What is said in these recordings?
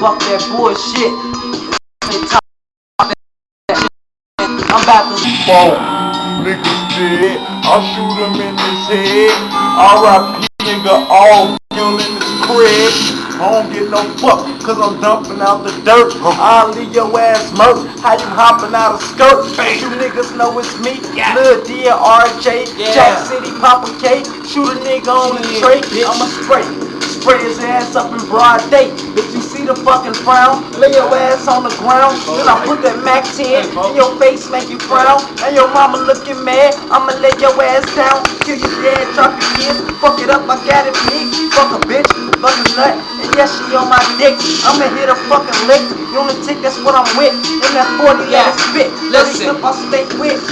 fuck that bullshit. I'm about to smoke. Niggas dead, I'll shoot him in his head. R.I.P. nigga, all in his crib. I don't get no fuck, cause I'm dumping out the dirt. I'll leave your ass murk. How you hopping out of skirt? You niggas know it's me, Lil D and RJ, Jack City, Papa K. Shoot a nigga on the tray, I'ma spray his ass up in broad day. If you see the fucking frown, lay your ass on the ground. Then I put that Mac 10 in your face, make you frown. And your mama looking mad, I'ma lay your ass down. Kill your dad, drop your kids, fuck it up, I got it big. Fuck a bitch, fuck a nut, and yes, she on my dick. I'ma hit a fucking lick. You only tick, that's what I'm with. In that 40, let it spit. Listen, I stay with.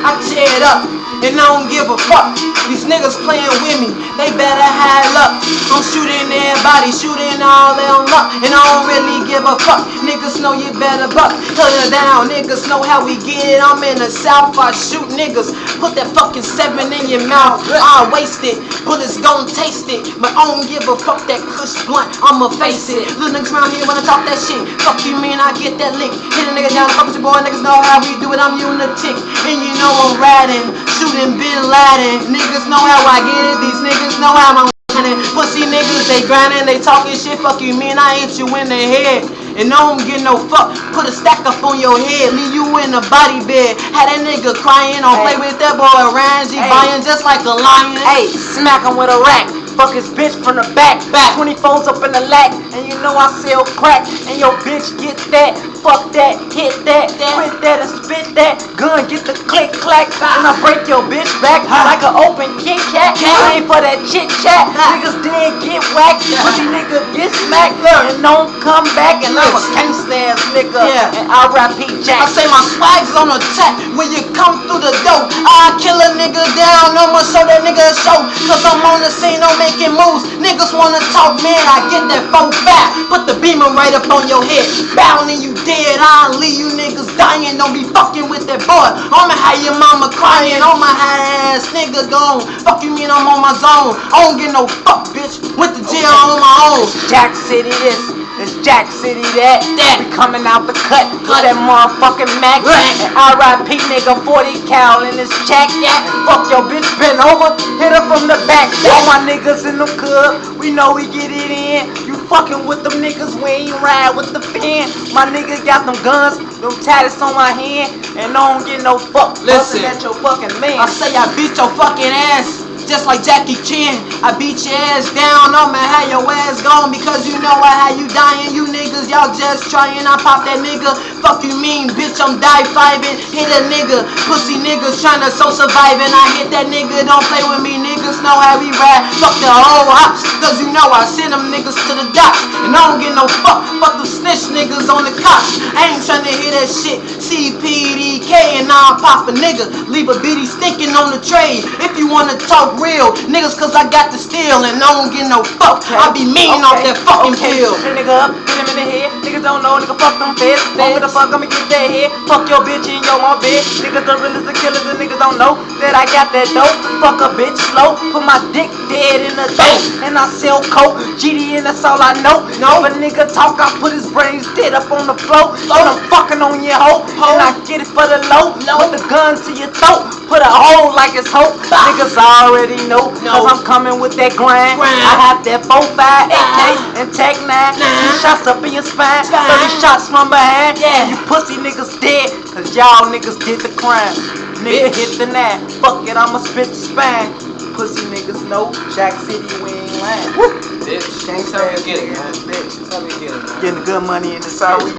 I tear it up, and I don't give a fuck. These niggas playing with me, they better have luck. I'm shooting everybody, shooting all they on luck, and I don't really give a fuck. Niggas know you better buck. Hell you down, niggas know how we get it. I'm in the south, I shoot niggas. Put that fucking 7 in your mouth, I waste it. Bullets gon' taste it, but I don't give a fuck. That kush blunt, I'ma face it. Little niggas around here wanna talk that shit. Fuck you mean I get that lick. Hit a nigga down, fuck with your boy, niggas know how we do it. I'm lunatic, and you know I'm riding, shooting Bin Laden. Niggas know how I get it, these niggas know how I'm grinding. Pussy niggas, they grinding, they talking shit. Fuck you mean I hit you in the head, and I don't get no fuck. Put a stack up on your head, leave you in a body bed. Had that nigga crying, don't play with that boy around. He buying just like a lion. Hey, smack him with a rack. Fuck his bitch from the back. 24s up in the lack, and you know I sell crack. And your bitch get that, fuck that, hit that, quit that and spit that. Gun get the click clack, and I break your bitch back like an open Kit Kat. I ain't for that chit chat. Niggas did get whacked, pussy nigga get smacked, and don't come back. And I'm a gangsta ass nigga, and R.I.P. Jack. I say my swag's on attack when you come through the door. I kill a nigga down, I'ma show that nigga a show. Cause I'm on the scene, I'm making moves. Niggas wanna talk, man, I get that 4-5. Put the beamer right up on your head, bowing you dead. I'll leave you niggas dying, don't be fucking with that boy. I'ma have your mama crying, I'ma have ass nigga gone. Fuck you mean I'm on my zone? I don't get no fuck, bitch. Went to jail on my own. Jack City this, it's Jack City that. We coming out the cut, that motherfucking Mac. And R.I.P. nigga 40 cal in his check. Fuck your bitch, bend over, hit her from the back. All my niggas in the club, we know we get it in. You fucking with them niggas, we ain't ride with the fan. My nigga got them guns, them tattoos on my hand, and I don't get no fuck. Listen, at your fucking man. I say I beat your fucking ass, just like Jackie Chan. I beat your ass down, I'ma have your ass gone. Because you know I had you dying. You niggas, y'all just trying. I pop that nigga. Fuck you mean, bitch, I'm die-fiving. Hit a nigga, pussy niggas tryna so surviving. I hit that nigga, don't play with me. Niggas know how we ride. Fuck the whole house, cause you know I send them niggas to the dock. And I don't get no fuck. Fuck the snitch niggas on the cops. I ain't tryna hear that shit. CPDK and I'll pop a nigga. Leave a bitty stinking on the tray. If you wanna talk real, niggas, cause I got the steel and I don't get no fuck. I be mean off that fucking pill. Hit a nigga up, hit him in the head. Niggas don't know, nigga, fuck them feds. Over the fuck, I'ma get that head. Fuck your bitch in your own bed. Niggas the realest, the killers, and niggas don't know that I got that dope. Fuck a bitch slow, put my dick dead in the dope. And I sell coke, GD, and that's all I know. If a nigga talk, I put his brains dead up on the floor. So I'm fucking on your hoe, and I get it for the low. Put the gun to your throat, put a hole like it's hope. Niggas already know, cause I'm coming with that grind. I have that 4-5 AK and Tech 9. 2 shots up in your spine, 30 shots from behind. And you pussy niggas dead, cause y'all niggas did the crime. Nigga hit the 9, fuck it, I'ma spit the spine. Pussy niggas know, Jack City, we ain't lying. Bitch, tell me to get it, man. Bitch, Tell me to get it, man. getting good money in the South.